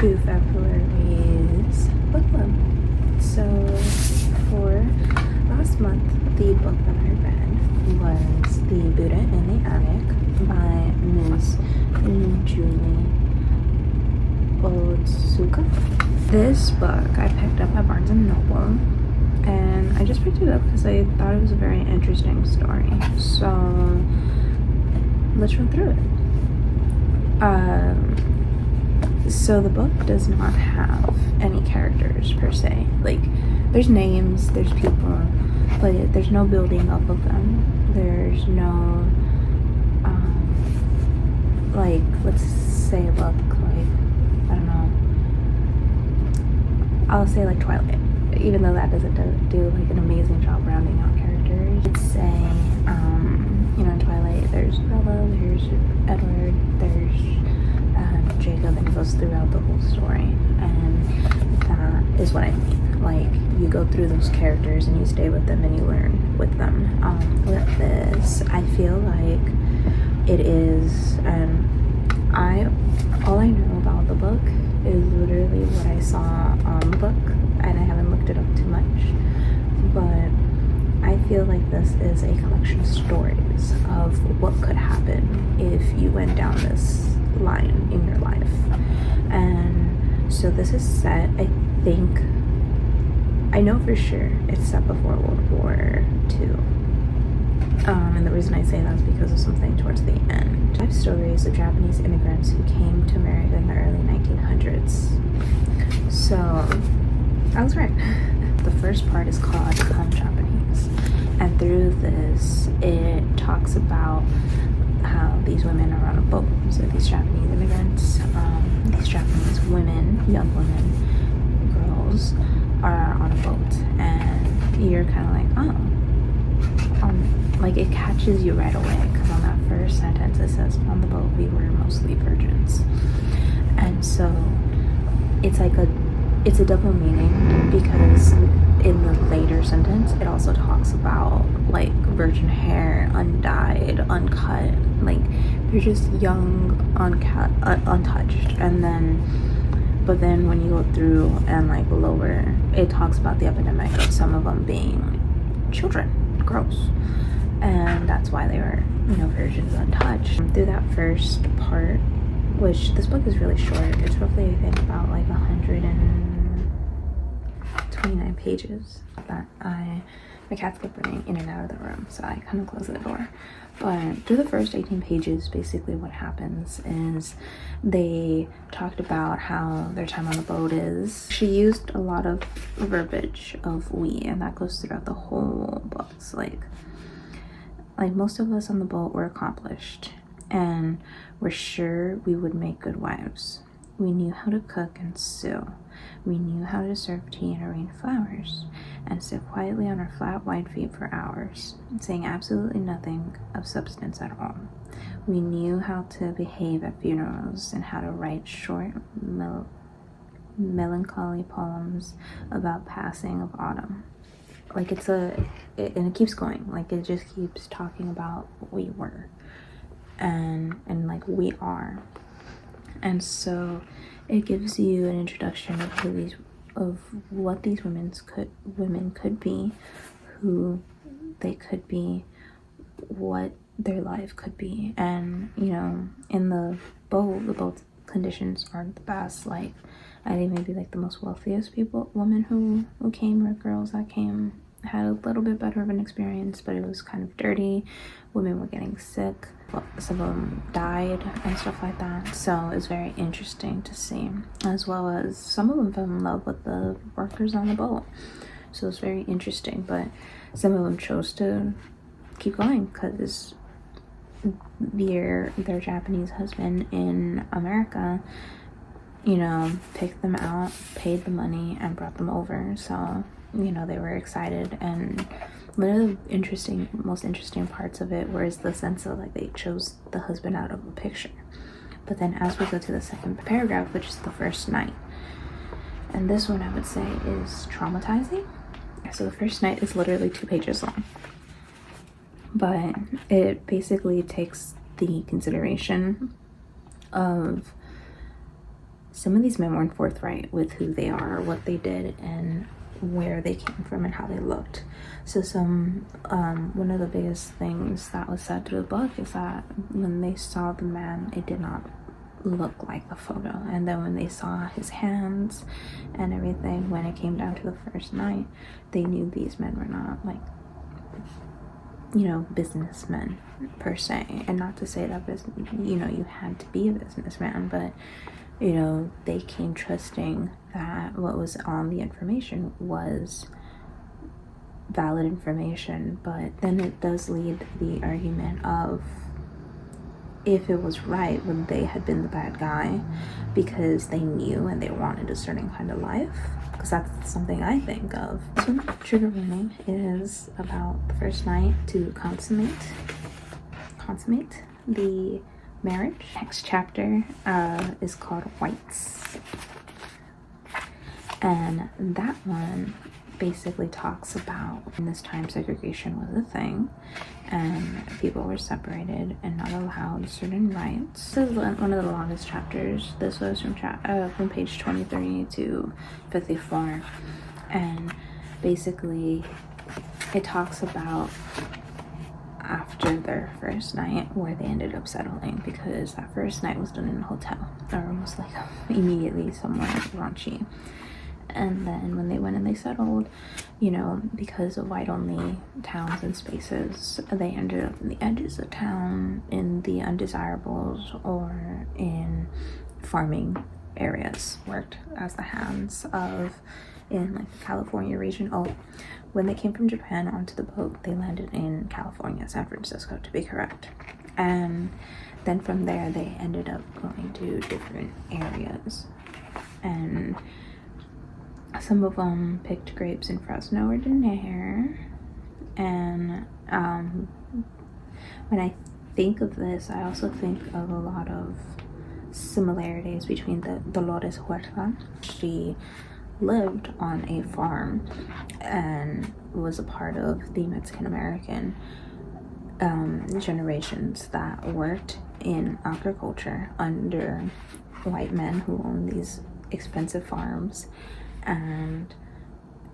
to February's book club. So for last month, the book that I read was The Buddha in the Attic by Ms. Julie Otsuka. This book I picked up at Barnes & Noble, and I just picked it up because I thought it was a very interesting story. So let's run through it. So the book does not have any characters per se. Like, there's names, there's people, but there's no building up of them. There's no, like, let's say a book, like, I don't know, I'll say like Twilight, even though that doesn't do like an amazing job rounding out characters. I'd say, you know, in Twilight, there's Bella, there's Edward, there's Jacob, and it goes throughout the whole story, and that is what I mean. Like, you go through those characters and you stay with them and you learn with them. With this, I feel like it is, all I know about the book is literally what I saw on the book, and I haven't looked it up too much, but I feel like this is a collection of stories of what could happen if you went down this line in your life. And so this is set, I think, I know for sure it's set before World War II. And the reason I say that is because of something towards the end. 5 stories of Japanese immigrants who came to America in the early 1900s. So I was right. The first part is called Become Japanese, and through this it talks about how these women are on a boat. So these Japanese immigrants, these Japanese women, young women, girls, are on a boat, and you're kind of like, oh, like, it catches you right away, because on that first sentence it says, on the boat we were mostly virgins. And so it's like it's a double meaning, because in the later sentence it also talks about like virgin hair, undyed, uncut, like they're just young, untouched. And then, but then when you go through and like lower, it talks about the epidemic of some of them being children, girls, and that's why they were, you know, virgins, untouched. Through that first part, which this book is really short, it's roughly, I think, about like 129 pages, that my cats kept running in and out of the room, so I kind of closed the door. But through the first 18 pages, basically what happens is they talked about how their time on the boat is. She used a lot of verbiage of we, and that goes throughout the whole book. So like most of us on the boat were accomplished, and we're sure we would make good wives. We knew how to cook and sew. We knew how to serve tea and arrange flowers, and sit quietly on our flat white feet for hours, saying absolutely nothing of substance at all. We knew how to behave at funerals, and how to write short, melancholy poems about passing of autumn. Like, and it keeps going. Like, it just keeps talking about what we were, and like we are. And so it gives you an introduction of what these women could be, who they could be, what their life could be. And, you know, in the boat conditions aren't the best. Like, I think maybe like the most wealthiest women who came, or girls that came, had a little bit better of an experience, but it was kind of dirty. Women were getting sick. Some of them died and stuff like that. So it's very interesting to see, as well as some of them fell in love with the workers on the boat. So it's very interesting, but some of them chose to keep going because their Japanese husband in America, you know, picked them out, paid the money, and brought them over. So, you know, they were excited. And one of the most interesting parts of it was the sense of like they chose the husband out of the picture. But then as we go to the second paragraph, which is the first night, and this one I would say is traumatizing. So the first night is literally 2 pages long, but it basically takes the consideration of some of these men weren't forthright with who they are, what they did, and where they came from and how they looked. So one of the biggest things that was said through the book is that when they saw the man, it did not look like the photo. And then when they saw his hands and everything, when it came down to the first night, they knew these men were not like, you know, businessmen per se. And not to say that you had to be a businessman, but you know, they came trusting that what was on the information was valid information. But then it does lead the argument of if it was right when they had been the bad guy because they knew and they wanted a certain kind of life, because that's something I think of. So trigger warning is about the first night to consummate the marriage. Next chapter is called Whites, and that one basically talks about in this time segregation was a thing and people were separated and not allowed certain rights. This is one of the longest chapters. This was from page 23 to 54, and basically it talks about after their first night where they ended up settling, because that first night was done in a hotel, or almost like immediately somewhere raunchy. And then when they went and they settled, you know, because of white-only towns and spaces, they ended up in the edges of town, in the undesirables, or in farming areas, worked as the hands of, in like the California region. Oh, when they came from Japan onto the boat, they landed in California, San Francisco to be correct. And then from there, they ended up going to different areas. And some of them picked grapes in Fresno or Denair. And when I think of this, I also think of a lot of similarities between the Dolores Huerta. She lived on a farm and was a part of the Mexican American generations that worked in agriculture under white men who owned these expensive farms and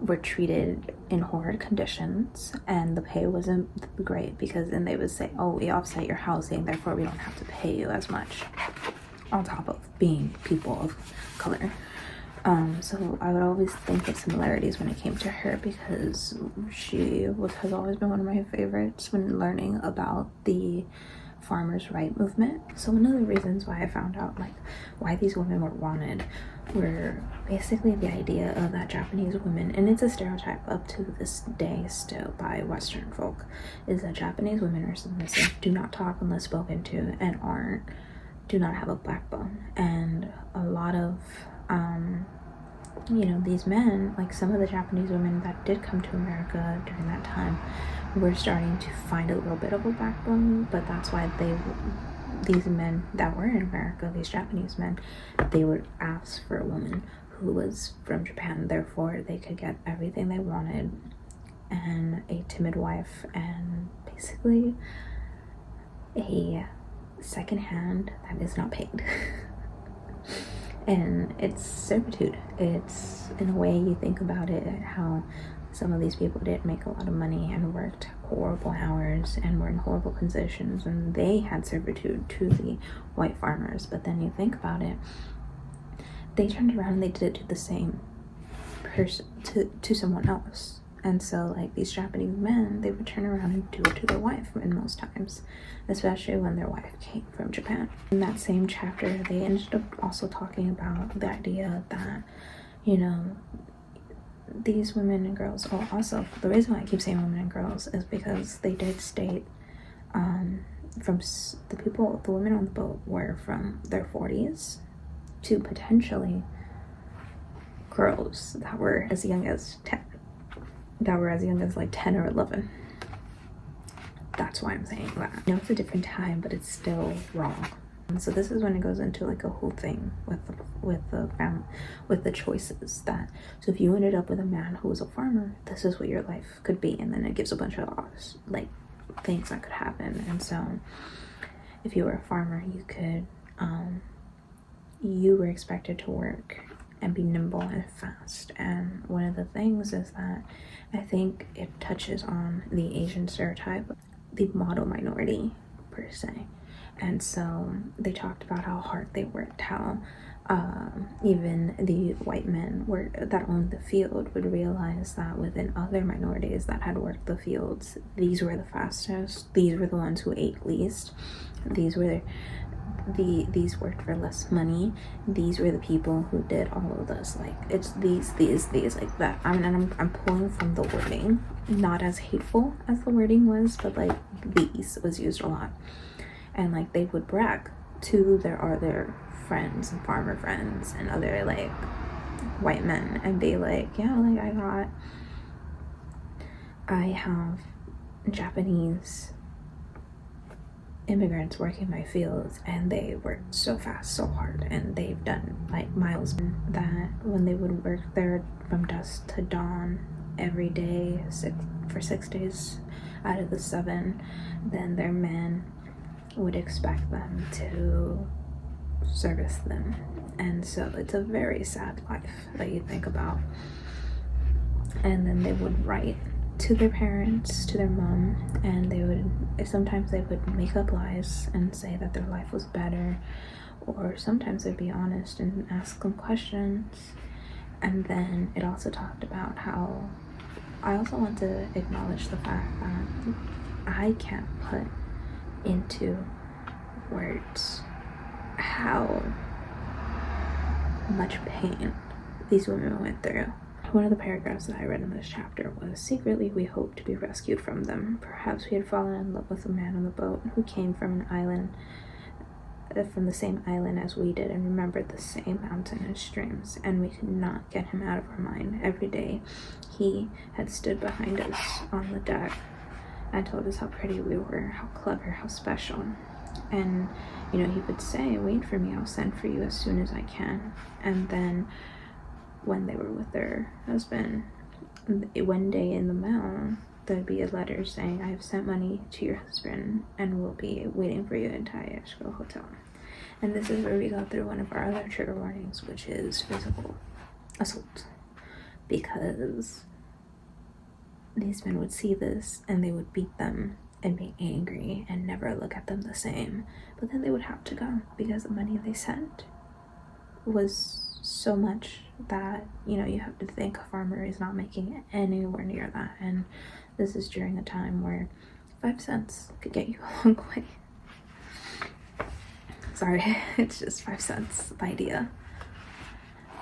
were treated in horrid conditions, and the pay wasn't great because then they would say, oh, we offset your housing, therefore we don't have to pay you as much, on top of being people of color. So I would always think of similarities when it came to her, because has always been one of my favorites when learning about the farmers' right movement. So one of the reasons why I found out like why these women were wanted were basically the idea of that Japanese women, and it's a stereotype up to this day still by Western folk, is that Japanese women are submissive, do not talk unless spoken to, and do not have a backbone. And a lot of you know, these men, like some of the Japanese women that did come to America during that time, were starting to find a little bit of a backbone. But that's why these men that were in America, these Japanese men, they would ask for a woman who was from Japan, therefore they could get everything they wanted, and a timid wife, and basically a second hand that is not paid. And it's servitude. It's, in a way, you think about it, how some of these people did make a lot of money and worked horrible hours and were in horrible positions, and they had servitude to the white farmers. But then you think about it, they turned around and they did it to the same person, to someone else. And so like these Japanese men, they would turn around and do it to their wife in most times, especially when their wife came from Japan. In that same chapter, they ended up also talking about the idea that, you know, these women and girls, oh, also the reason why I keep saying women and girls is because they did state from the women on the boat were from their 40s to potentially girls that were as young as 10. That were as young as like 10 or 11. That's why I'm saying that. I know it's a different time, but it's still wrong. And so this is when it goes into like a whole thing with the choices that, so if you ended up with a man who was a farmer, this is what your life could be, and then it gives a bunch of like things that could happen. And so if you were a farmer, you could you were expected to work and be nimble and fast. And one of the things is that I think it touches on the Asian stereotype, the model minority per se. And so they talked about how hard they worked, how even the white men that owned the field would realize that within other minorities that had worked the fields, these were the fastest, these were the ones who ate least, these these worked for less money, these were the people who did all of this. Like, it's these like that. I'm pulling from the wording, not as hateful as the wording was, but like these was used a lot. And like they would brag to their other friends and farmer friends and other like white men and be like, yeah, like I have Japanese immigrants working my fields, and they work so fast, so hard, and they've done like miles. That when they would work there from dusk to dawn every day for 6 days out of the 7, then their men would expect them to service them. And so it's a very sad life that you think about. And then they would write to their parents, to their mom, and sometimes they would make up lies and say that their life was better, or sometimes they'd be honest and ask them questions. And then it also talked about how I also want to acknowledge the fact that I can't put into words how much pain these women went through. One of the paragraphs that I read in this chapter was, secretly we hoped to be rescued from them. Perhaps we had fallen in love with a man on the boat who came from an island, from the same island as we did, and remembered the same mountain and streams, and we could not get him out of our mind. Every day he had stood behind us on the deck and told us how pretty we were, how clever, how special. And, he would say, wait for me, I'll send for you as soon as I can. And then when they were with their husband, one day in the mail, there'd be a letter saying, I have sent money to your husband and will be waiting for you at Tayashiko Hotel. And this is where we go through one of our other trigger warnings, which is physical assault. Because these men would see this and they would beat them and be angry and never look at them the same. But then they would have to go because the money they sent was so much that, you have to think a farmer is not making anywhere near that. And this is during a time where 5 cents could get you a long way. Sorry, it's just 5 cents, the idea.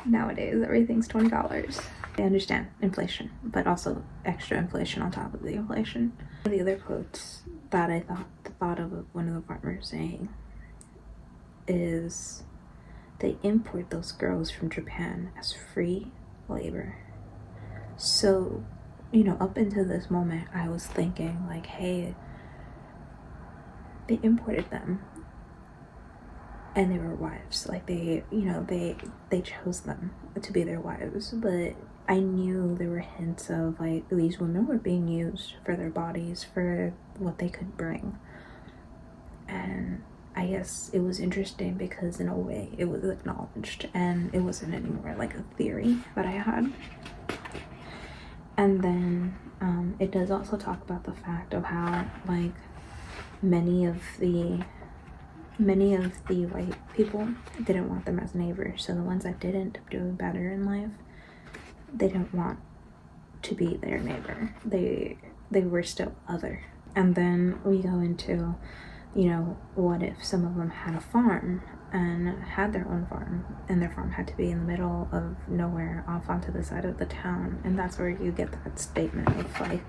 Nowadays, everything's $20. I understand inflation, but also extra inflation on top of the inflation. One of the other quotes that I thought of one of the farmers saying is, they import those girls from Japan as free labor. So, up until this moment, I was thinking like, hey, they imported them and they were wives. Like they chose them to be their wives. But I knew there were hints of like these women were being used for their bodies, for what they could bring. And I guess it was interesting because in a way it was acknowledged and it wasn't anymore like a theory that I had. And then it does also talk about the fact of how like many of the white people didn't want them as neighbors. So the ones that did end up doing better in life, they didn't want to be their neighbor. They were still other. And then we go into, what if some of them had a farm and had their own farm, and their farm had to be in the middle of nowhere off onto the side of the town. And that's where you get that statement of like,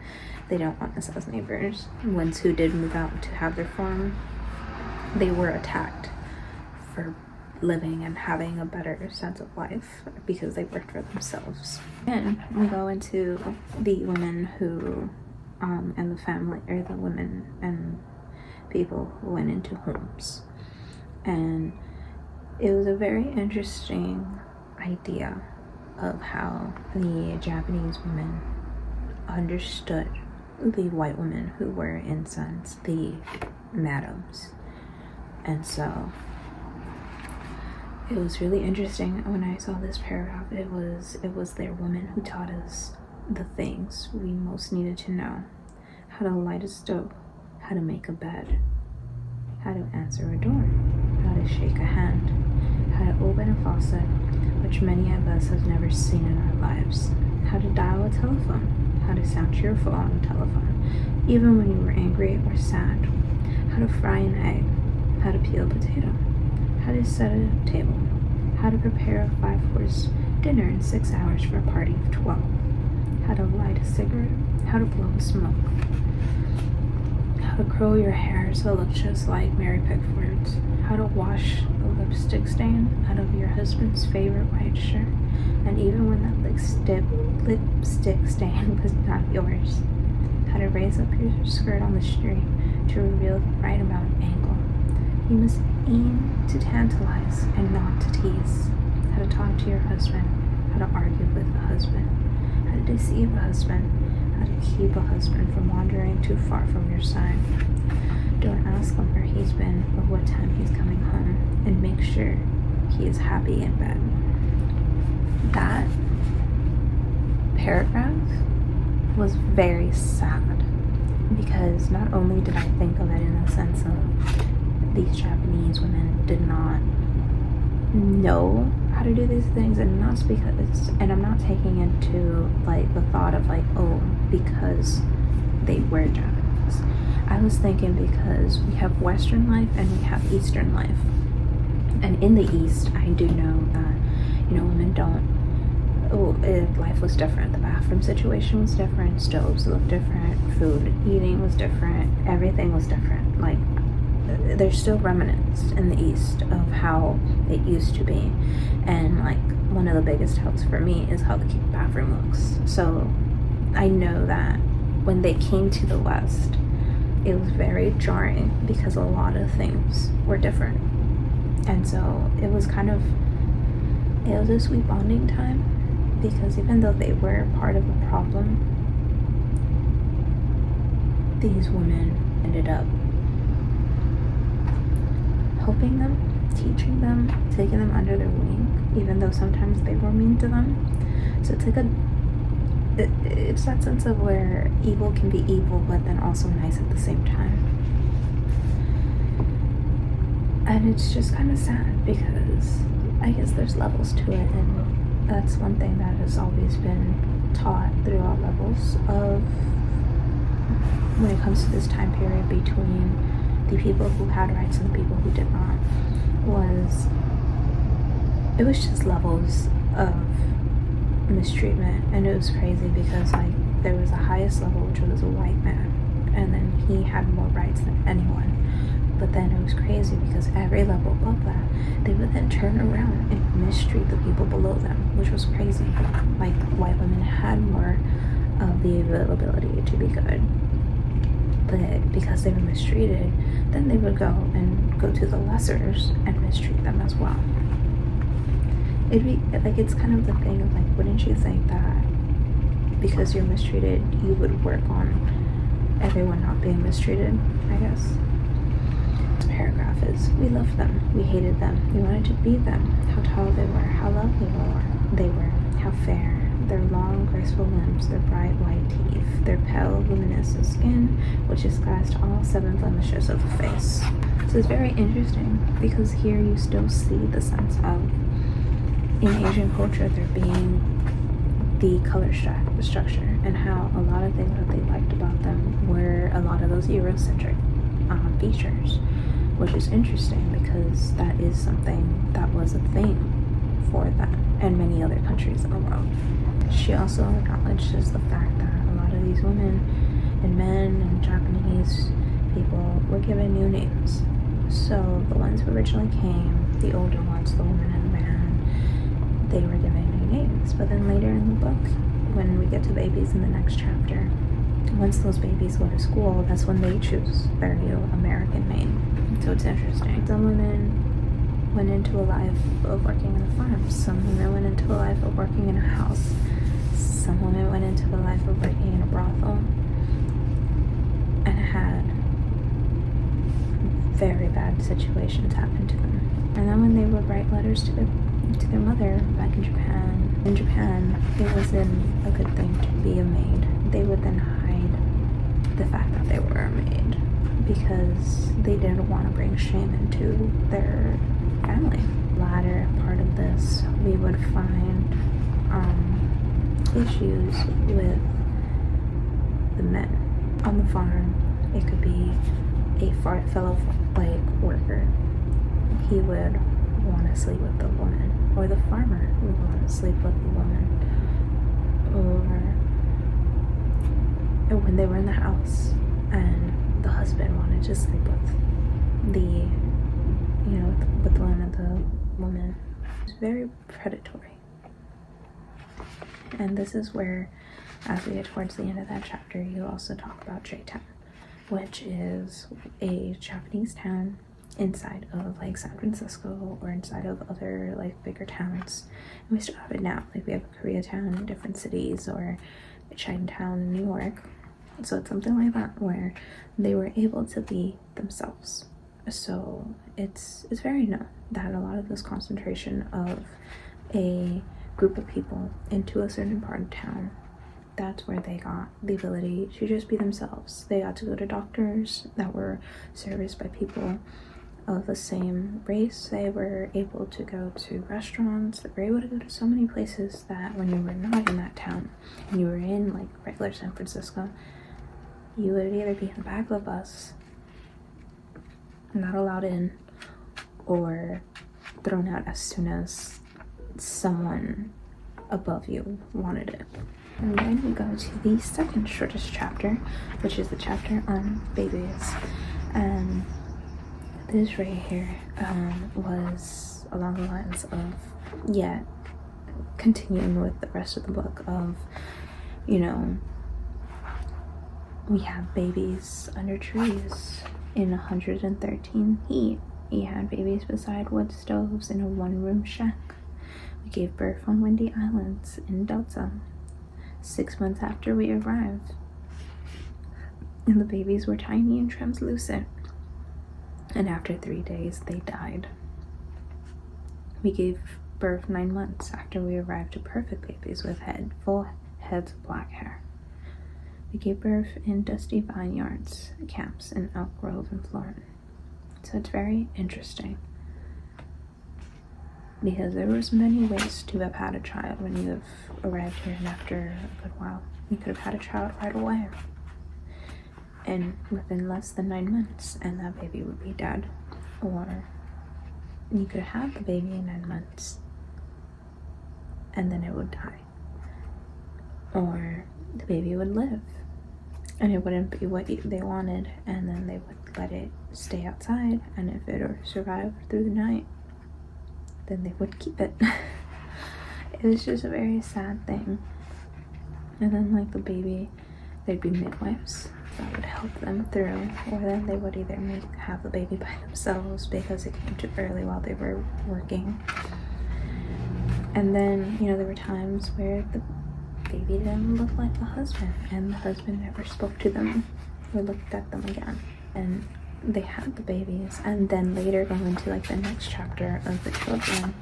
they don't want us as neighbors. Ones who did move out to have their farm, they were attacked for living and having a better sense of life because they worked for themselves. And we go into the women who and the family, or the women and people who went into homes. And it was a very interesting idea of how the Japanese women understood the white women who were, in sense, the madams. And so It was really interesting when I saw this paragraph. It was their woman who taught us the things we most needed to know: how to light a stove, how to make a bed, how to answer a door, how to shake a hand, how to open a faucet, which many of us have never seen in our lives, how to dial a telephone, how to sound cheerful on the telephone, even when you were angry or sad, how to fry an egg, how to peel a potato, how to set a table, how to prepare a 5-course dinner in 6 hours for a party of 12, how to light a cigarette, how to blow smoke, how to curl your hair so it looks just like Mary Pickford's, how to wash a lipstick stain out of your husband's favorite white shirt, and even when that lipstick stain was not yours, how to raise up your skirt on the street to reveal the right amount of angle. You must aim to tantalize and not to tease. How to talk to your husband, how to argue with a husband, how to deceive a husband, how to keep a husband from wandering too far from your side. Don't ask him where he's been or what time he's coming home, and make sure he is happy in bed. That paragraph was very sad, because not only did I think of it in the sense of these Japanese women did not know how to do these things, and not because, and I'm not taking into like the thought of like, oh, because they were Japanese. I was thinking because we have Western life and we have Eastern life, and in the East I do know that, you know, women don't, life was different. The bathroom situation was different, stoves looked different, food eating was different, everything was different. Like, there's still remnants in the East of how it used to be, and like one of the biggest helps for me is how the bathroom looks. So I know that when they came to the West, it was very jarring because a lot of things were different, and so it was a sweet bonding time, because even though they were part of the problem, these women ended up helping them, teaching them, taking them under their wing, even though sometimes they were mean to them. So it's that sense of where evil can be evil, but then also nice at the same time. And it's just kind of sad, because I guess there's levels to it, and that's one thing that has always been taught throughout levels of when it comes to this time period between the people who had rights and the people who did not. It was just levels of mistreatment, and it was crazy because like there was the highest level, which was a white man, and then he had more rights than anyone. But then it was crazy because every level above that, they would then turn around and mistreat the people below them, which was crazy. Like, white women had more of the availability to be good, but because they were mistreated, then they would go to the lessers and mistreat them as well. It'd be like, it's kind of the thing of like, wouldn't you think that because you're mistreated, you would work on everyone not being mistreated? I guess. This paragraph is, we loved them, we hated them, we wanted to be them, how tall they were, how lovely they were, how fair, their long, graceful limbs, their bright white teeth, their pale, luminous skin, which disguised all 7 blemishes of the face. So it's very interesting, because here you still see the sense of, in Asian culture, there being the color structure, and how a lot of things that they liked about them were a lot of those Eurocentric features, which is interesting because that is something that was a thing for them and many other countries in the world. She also acknowledges the fact that a lot of these women and men and Japanese people were given new names. So the ones who originally came, the older ones, the woman and the man, they were given new names. But then later in the book, when we get to babies in the next chapter, once those babies go to school, that's when they choose their new American name. So it's interesting. Some women went into a life of working in a farm. Some women went into a life of working in a house. Some women went into a life of working in a brothel and had very bad situations happen to them. And then when they would write letters to their mother back in Japan, it wasn't a good thing to be a maid. They would then hide the fact that they were a maid because they didn't want to bring shame into their family. Latter part of this, we would find issues with the men on the farm. It could be a fellow worker. He would want to sleep with the woman, or the farmer would want to sleep with the woman, or when they were in the house and the husband wanted to sleep with with one of the women. It's very predatory. And this is where, as we get towards the end of that chapter, you also talk about J-Town, which is a Japanese town inside of like San Francisco or inside of other like bigger towns. And we still have it now. Like we have a Koreatown in different cities, or a Chinatown in New York. So it's something like that where they were able to be themselves. So it's very known that a lot of this concentration of a group of people into a certain part of town, that's where they got the ability to just be themselves. They got to go to doctors that were serviced by people of the same race. They were able to go to restaurants. They were able to go to so many places that when you were not in that town and you were in like regular San Francisco, you would either be in the back of a bus, not allowed in, or thrown out as soon as someone above you wanted it. And then we go to the second shortest chapter, which is the chapter on babies. And this right here was along the lines of, continuing with the rest of the book of, we have babies under trees in 113 heat. We had babies beside wood stoves in a one-room shack. We gave birth on windy islands in Delta 6 months after we arrived. And the babies were tiny and translucent. And after 3 days, they died. We gave birth 9 months after we arrived to perfect babies with full heads of black hair. We gave birth in dusty vineyards, camps in Elk Grove and Florida. So it's very interesting, because there was many ways to have had a child when you have arrived here, and after a good while, you could have had a child right away, and within less than 9 months, and that baby would be dead. Or you could have the baby in 9 months, and then it would die. Or the baby would live, and it wouldn't be what they wanted, and then they would let it stay outside, and if it survived through the night, then they would keep it. It was just a very sad thing. And then like the baby, there'd be midwives that would help them through, or then they would either have the baby by themselves because it came too early while they were working. And then, there were times where the baby didn't look like the husband, and the husband never spoke to them or looked at them again, and they had the babies. And then later, going into like the next chapter of the children,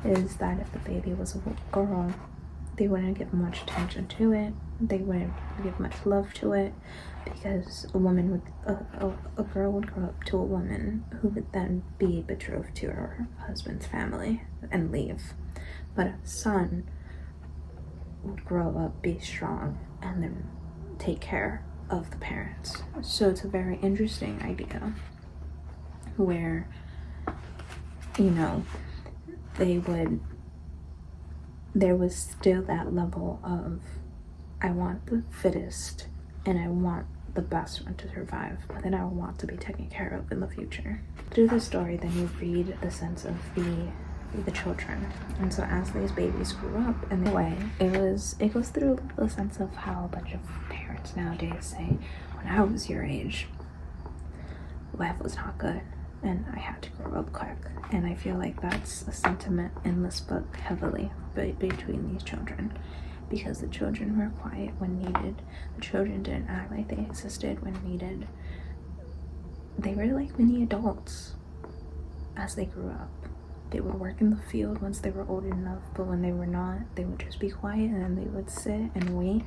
is that if the baby was a girl, they wouldn't give much attention to it, they wouldn't give much love to it, because a girl would grow up to a woman who would then be betrothed to her husband's family and leave. But a son would grow up, be strong, and then take care of the parents. So it's a very interesting idea where, there was still that level of, I want the fittest and I want the best one to survive, but then I want to be taken care of in the future. Through the story, then you read the sense of the children, and so as these babies grew up, and the way it goes through the sense of how a bunch of parents nowadays say, when I was your age, life was not good and I had to grow up quick. And I feel like that's a sentiment in this book heavily between these children, because the children were quiet when needed. The children didn't act like they existed when needed. They were like mini adults as they grew up. they would work in the field once they were old enough, but when they were not, they would just be quiet and then they would sit and wait.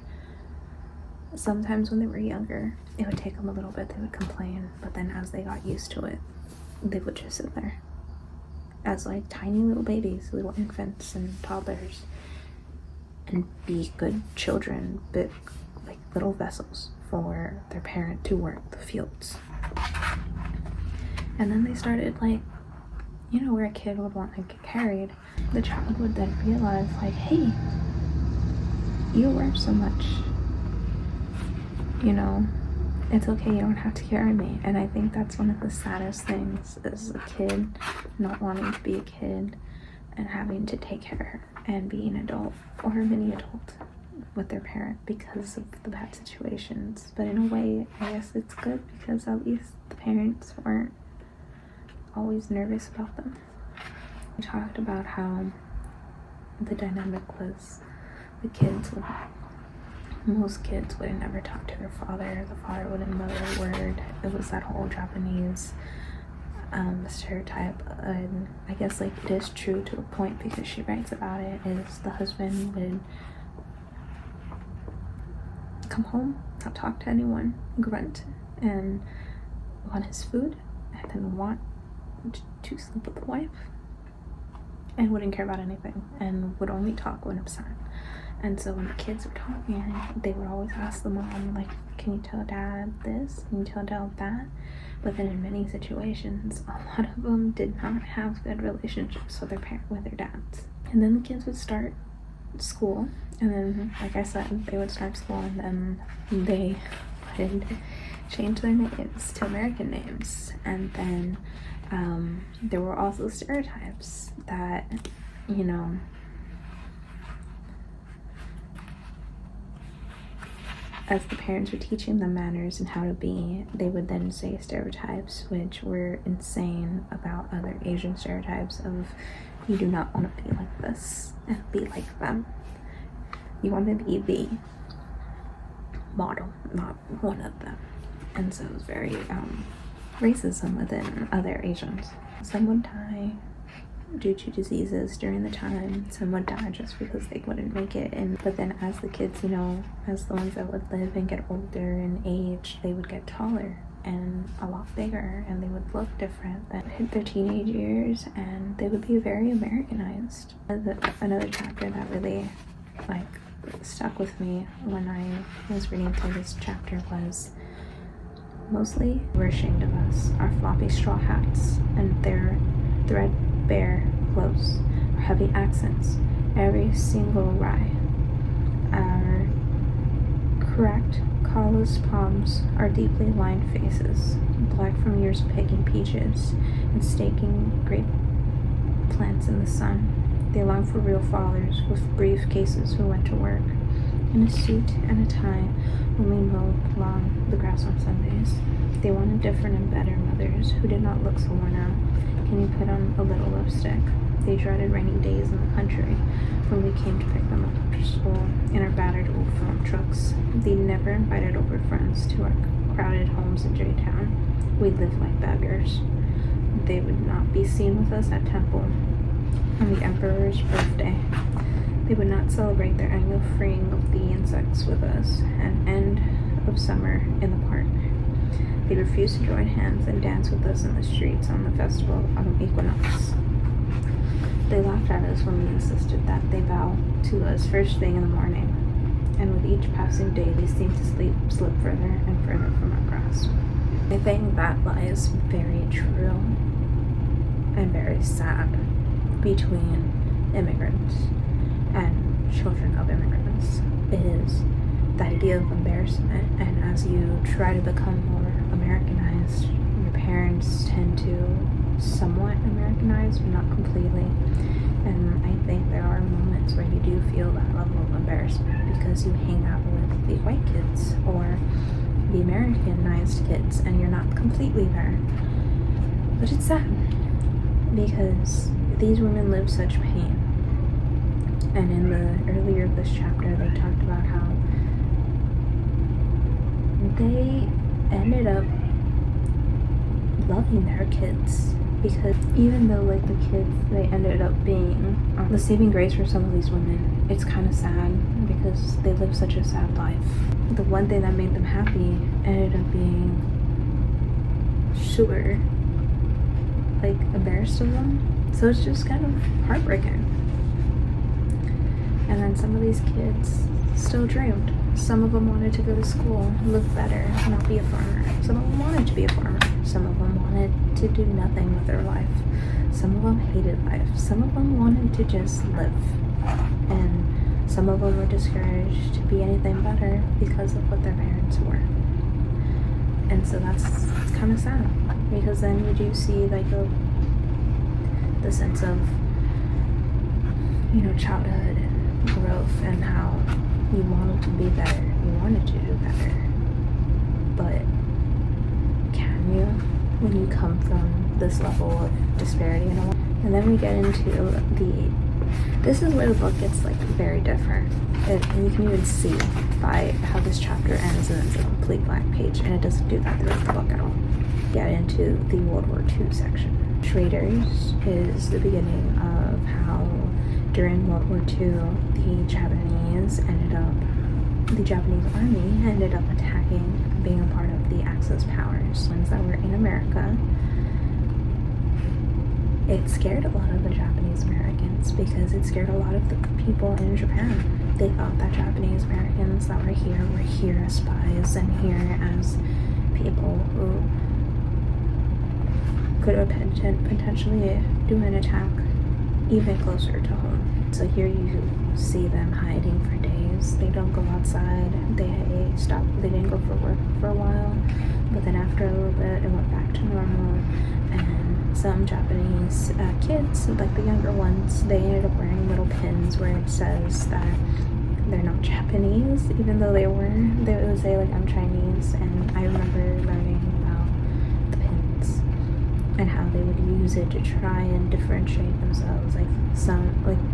Sometimes when they were younger, it would take them a little bit, they would complain, but then as they got used to it, they would just sit there as like tiny little babies, little infants and toddlers, and be good children, but like little vessels for their parent to work the fields. And then they started, like, you know, where a kid would want to get carried, the child would then realize, like, hey, you work so much, you know, it's okay, you don't have to carry me. And I think that's one of the saddest things, is a kid not wanting to be a kid and having to take care and be an adult or a mini adult with their parent because of the bad situations. But in a way, I guess it's good, because at least the parents weren't always nervous about them. We talked about how the dynamic was most kids wouldn't ever talk to their father. The father wouldn't know a word. It was that whole Japanese stereotype. And I guess, like, it is true to a point, because she writes about it, is the husband would come home, not talk to anyone, grunt, and want his food, and then want to sleep with the wife, and wouldn't care about anything, and would only talk when upset. And so when the kids were talking, they would always ask the mom, like, can you tell dad this? Can you tell dad that? But then in many situations, a lot of them did not have good relationships with their dads. And then the kids would start school, and then, like I said, they would start school, and then they would change their names to American names. And then there were also stereotypes that, you know, as the parents were teaching them manners and how to be, they would then say stereotypes which were insane about other Asian stereotypes of, you do not want to be like this and be like them. You want to be the model, not one of them. And so it was very racism within other Asians. Some would die due to diseases during the time. Some would die just because they wouldn't make it. But then as the kids, you know, as the ones that would live and get older in age, they would get taller and a lot bigger, and they would look different, that hit their teenage years, and they would be very Americanized. Another chapter that really, like, stuck with me when I was reading through this chapter was, mostly we're ashamed of us, our floppy straw hats and their threadbare clothes, our heavy accents, every single wry, our cracked, callous palms, our deeply lined faces, black from years of picking peaches and staking grape plants in the sun. They long for real fathers with briefcases who went to work in a suit and a tie when we mowed along the grass on Sundays. They wanted different and better mothers who did not look so worn out. Can you put on a little lipstick? They dreaded rainy days in the country when we came to pick them up after school in our battered old farm trucks. They never invited over friends to our crowded homes in J-Town. We lived like beggars. They would not be seen with us at temple on the emperor's birthday. They would not celebrate their annual freeing of the insects with us and end of summer in the park. They refused to join hands and dance with us in the streets on the festival of Equinox. They laughed at us when we insisted that they bow to us first thing in the morning, and with each passing day they seemed to slip further and further from our grasp. I think that lies very true and very sad between immigrants and children of immigrants, is the idea of embarrassment. And as you try to become more Americanized, your parents tend to somewhat Americanize, but not completely. And I think there are moments where you do feel that level of embarrassment because you hang out with the white kids or the Americanized kids and you're not completely there. But it's sad because these women live such pain. And in the earlier of this chapter, they talked about how they ended up loving their kids because even though like the kids, they ended up being the saving grace for some of these women, it's kind of sad because they lived such a sad life. The one thing that made them happy ended up being super like embarrassed of them. So it's just kind of heartbreaking. And then some of these kids still dreamed. Some of them wanted to go to school, live better, not be a farmer. Some of them wanted to be a farmer. Some of them wanted to do nothing with their life. Some of them hated life. Some of them wanted to just live. And some of them were discouraged to be anything better because of what their parents were. And so it's kind of sad, because then you do see like the sense of, you know, childhood and growth and how you wanted to be better, you wanted to do better, but can you when you come from this level of disparity in a way? And then we get into this is where the book gets like very different, and you can even see by how this chapter ends, and it's a complete blank page, and it doesn't do that throughout the book at all. Get into the World War II section. Traders is the beginning of how during World War II the Japanese army ended up attacking, being a part of the Axis powers, ones that were in America. It scared a lot of the Japanese Americans because it scared a lot of the people in Japan. They thought that Japanese Americans that were here as spies and here as people who could potentially do an attack even closer to home. So here you see them hiding for days. They don't go outside. They didn't go for work for a while, but then after a little bit it went back to normal. And some Japanese kids, like the younger ones, they ended up wearing little pins where it says that they're not Japanese, even though they were. They would say like, I'm Chinese. And I remember learning about the pins and how they would use it to try and differentiate themselves. Like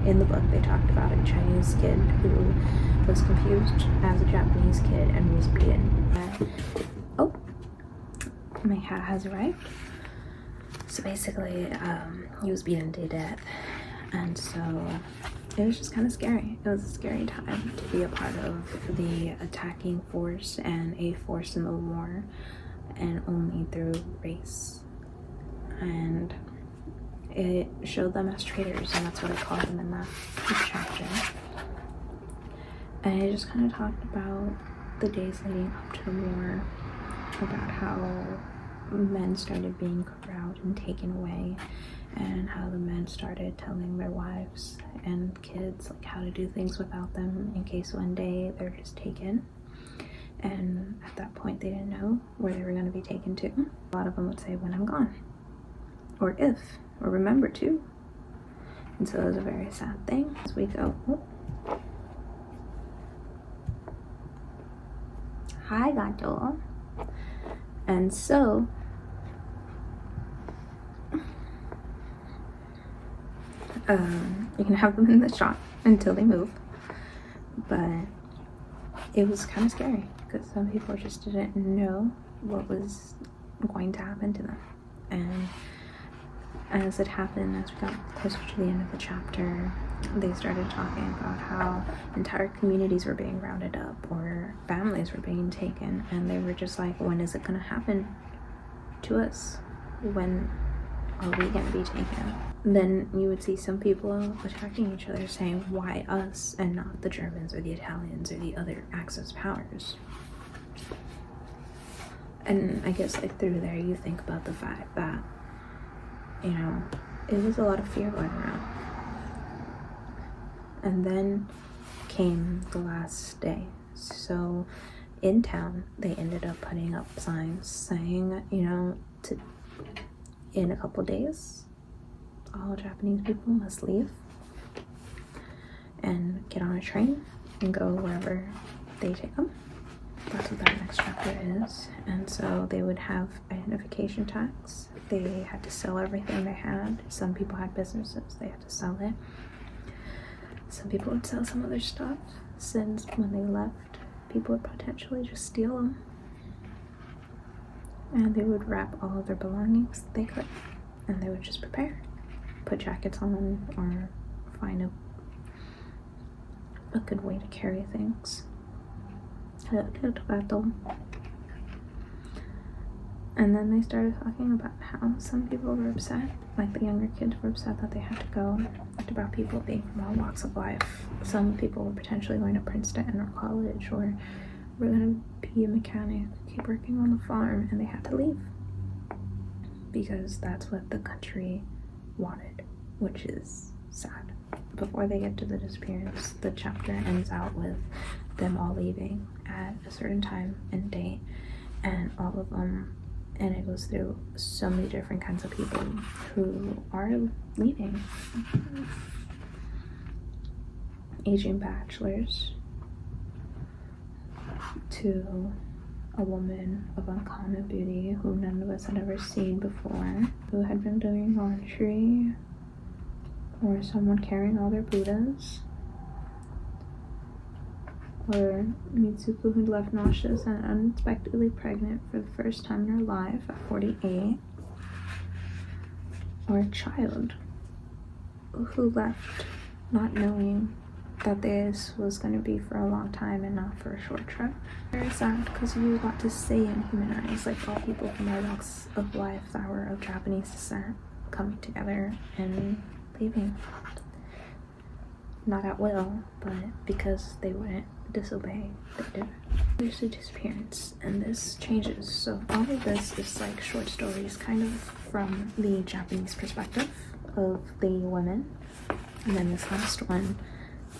in the book they talked about a Chinese kid who was confused as a Japanese kid and was beaten. Oh, my cat has arrived. So basically, he was beaten to death, and so it was just kind of scary. It was a scary time to be a part of the attacking force and a force in the war, and only through race. And it showed them as traitors, and that's what I called them in that chapter. And it just kind of talked about the days leading up to the war, about how men started being corralled and taken away, and how the men started telling their wives and kids like how to do things without them in case one day they're just taken. And at that point they didn't know where they were going to be taken to. A lot of them would say, when I'm gone, or if, or remember to. And so it was a very sad thing. As we go, hi gato. And so you can have them in the shop until they move, but it was kind of scary because some people just didn't know what was going to happen to them. And as it happened, as we got closer to the end of the chapter, they started talking about how entire communities were being rounded up or families were being taken, and they were just like, when is it going to happen to us? When are we going to be taken? Then you would see some people attacking each other, saying, why us and not the Germans or the Italians or the other Axis powers? And I guess like through there you think about the fact that, you know, it was a lot of fear going around. And then came the last day. So in town they ended up putting up signs saying, you know, in a couple days all Japanese people must leave and get on a train and go wherever they take them. That's what that next chapter is. And so they would have identification tags. They had to sell everything they had. Some people had businesses, they had to sell it. Some people would sell some other stuff, since when they left, people would potentially just steal them. And they would wrap all of their belongings they could and they would just prepare, put jackets on, or find a good way to carry things. And then they started talking about how some people were upset, like the younger kids were upset that they had to go. Talked about people being from all walks of life. Some people were potentially going to Princeton or college, or were going to be a mechanic, keep working on the farm, and they had to leave because that's what the country wanted, which is sad. Before they get to the disappearance, the chapter ends out with them all leaving at a certain time and date, and all of them, and it goes through so many different kinds of people who are leaving. Aging bachelors, to a woman of uncommon beauty who none of us had ever seen before, who had been doing laundry, or someone carrying all their Buddhas, or Mitsuko who left nauseous and unexpectedly pregnant for the first time in her life at 48, or a child who left not knowing that this was going to be for a long time and not for a short trip. Very sad because you got to see in human eyes, like, all people from all walks of life that were of Japanese descent coming together and leaving. Not at will, but because they wouldn't disobey, they did. There's a disappearance, and this changes. So all of this is like short stories, kind of from the Japanese perspective of the women, and then this last one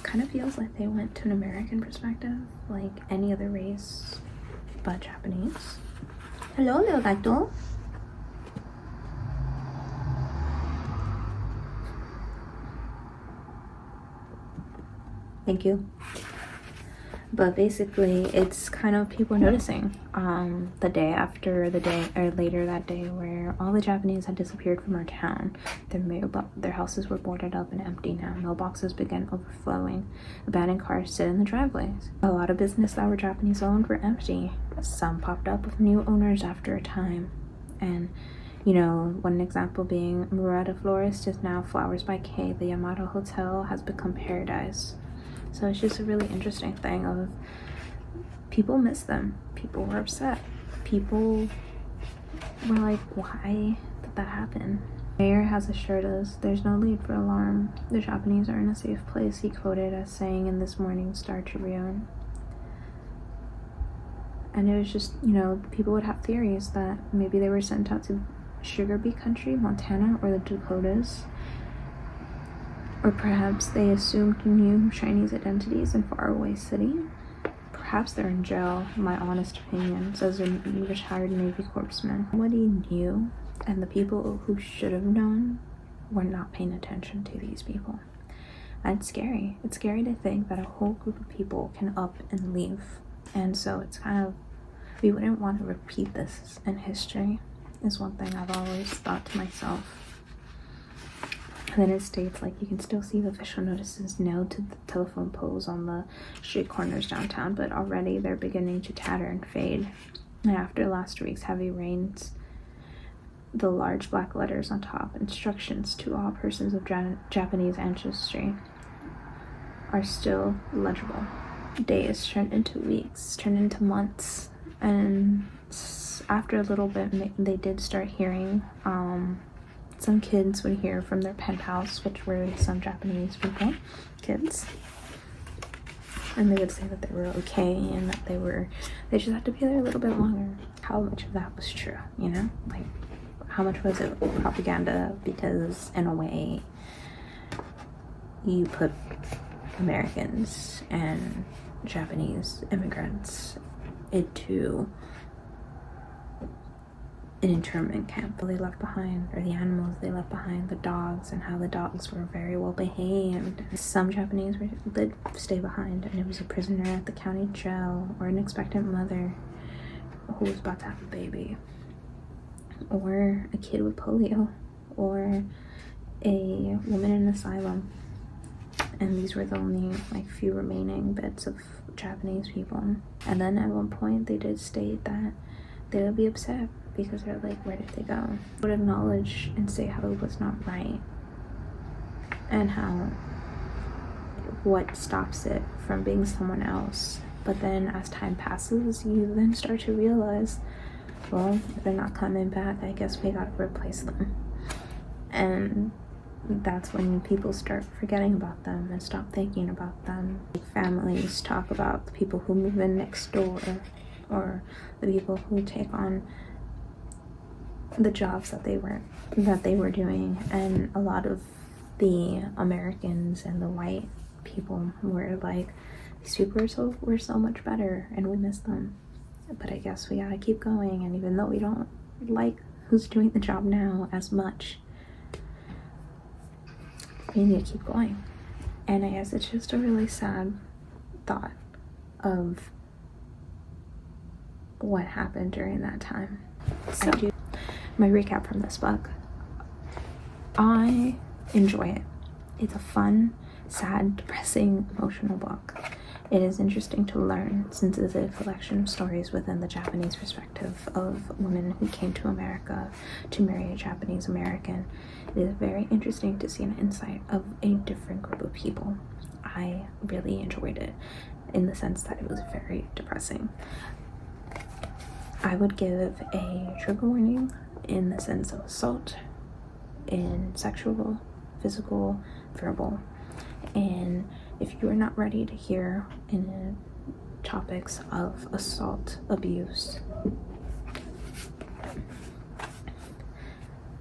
kind of feels like they went to an American perspective, like any other race but Japanese. Hello, little gato. Thank you. But basically, it's kind of people noticing the day after the day, or later that day, where all the Japanese had disappeared from our town. Their houses were boarded up and empty now. Mailboxes began overflowing. Abandoned cars sit in the driveways. A lot of business that were Japanese owned were empty. Some popped up with new owners after a time. And, you know, one example being Murata Florist is now Flowers by K. The Yamato Hotel has become paradise. So it's just a really interesting thing of people miss them. People were upset. People were like, why did that happen? Mayor has assured us there's no need for alarm. The Japanese are in a safe place, he quoted as saying in this morning's Star Tribune. And it was just, you know, people would have theories that maybe they were sent out to Sugar Bee Country, Montana, or the Dakotas. Or perhaps they assumed new Chinese identities in faraway city. Perhaps they're in jail, my honest opinion, says a retired Navy corpsman. Nobody knew, and the people who should have known were not paying attention to these people. And it's scary. It's scary to think that a whole group of people can up and leave. And so it's kind of, we wouldn't want to repeat this in history, is one thing I've always thought to myself. And then it states, like, you can still see the official notices nailed to the telephone poles on the street corners downtown, but already they're beginning to tatter and fade. And after last week's heavy rains, the large black letters on top, instructions to all persons of Japanese ancestry, are still legible. Days turned into weeks, turned into months, and after a little bit, they did start hearing, some kids would hear from their penthouse, which were some Japanese people, kids, and they would say that they were okay and that they just had to be there a little bit longer. How much of that was true, you know? Like, how much was it propaganda? Because in a way, you put Americans and Japanese immigrants into an internment camp. They left behind, or the animals they left behind, the dogs, and how the dogs were very well behaved. Some Japanese did stay behind, and it was a prisoner at the county jail, or an expectant mother who was about to have a baby, or a kid with polio, or a woman in an asylum. And these were the only, like, few remaining bits of Japanese people. And then at one point they did state that they would be upset because they're like, where did they go? Would acknowledge and say how it was not right and how what stops it from being someone else. But then as time passes, you then start to realize, well, if they're not coming back, I guess we gotta replace them. And that's when people start forgetting about them and stop thinking about them. Families talk about the people who move in next door or the people who take on the jobs that they were doing, and a lot of the Americans and the white people were like, these people were so much better and we miss them, but I guess we gotta keep going. And even though we don't like who's doing the job now as much, we need to keep going. And I guess it's just a really sad thought of what happened during that time. So my recap from this book, I enjoy it. It's a fun, sad, depressing, emotional book. It is interesting to learn since it is a collection of stories within the Japanese perspective of women who came to America to marry a Japanese American. It is very interesting to see an insight of a different group of people. I really enjoyed it in the sense that it was very depressing. I would give a trigger warning in the sense of assault, in sexual, physical, verbal. And if you are not ready to hear in topics of assault, abuse,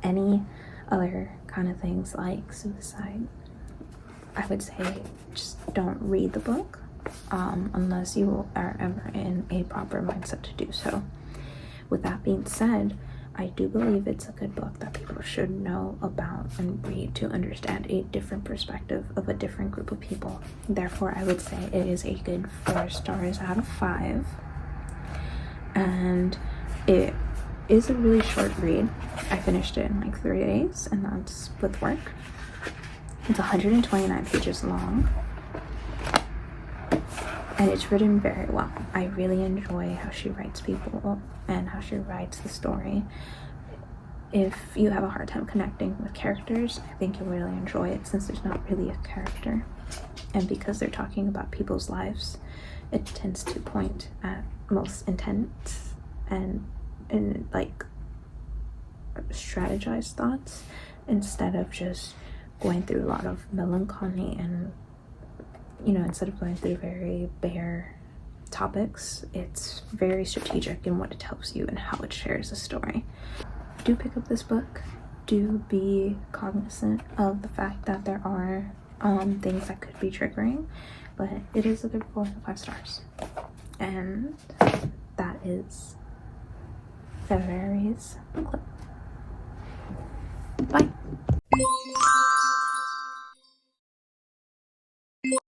any other kind of things like suicide, I would say just don't read the book unless you are ever in a proper mindset to do so. With that being said, I do believe it's a good book that people should know about and read to understand a different perspective of a different group of people. Therefore, I would say it is a good 4 stars out of 5. And it is a really short read. I finished it in like 3 days, and that's with work. It's 129 pages long. And it's written very well. I really enjoy how she writes people and how she writes the story. If you have a hard time connecting with characters, I think you'll really enjoy it since there's not really a character. And because they're talking about people's lives, it tends to point at most intense and like strategized thoughts instead of just going through a lot of melancholy and, you know, instead of going through very bare topics, it's very strategic in what it tells you and how it shares a story. Do pick up this book. Do be cognizant of the fact that there are things that could be triggering, but it is a good 4 out of 5 stars. And that is February's book club. Bye.